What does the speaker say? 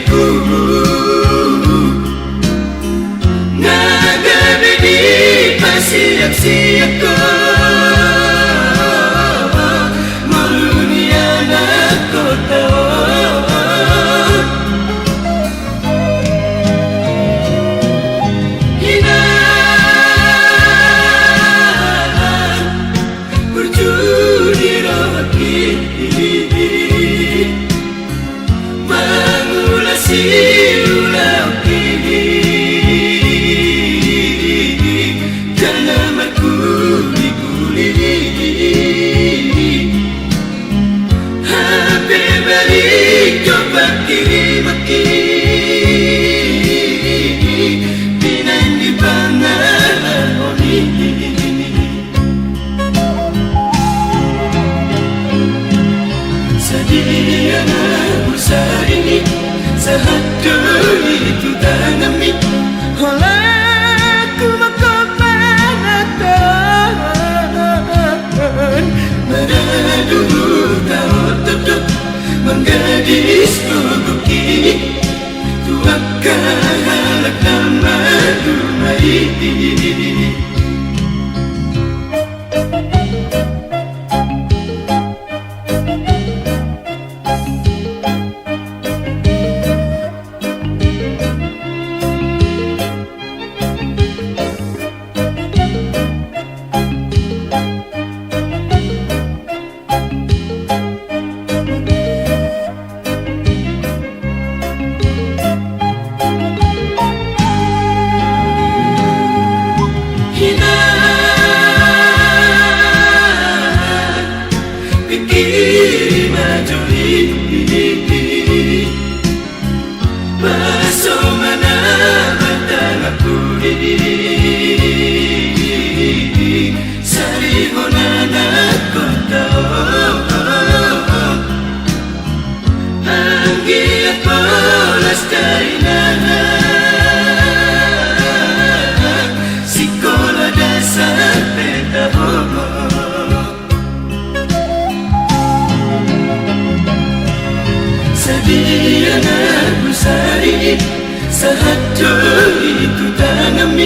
diriku nagari di pasiyak-siyak ko malunian ako tao siulau kini dalam aku diguli HP balik coba kirim maki pinang di pangalan oni sedia usah ini sehadul itu tanami olaku makopanatan meradu tahu tutup menggadis kubuki tuakan halak nama dumai pikir majuli masuk mana batang aku sari honana kota anggi apa las kainana sikola dasar peta sedia nak bersari sehadul itu tanami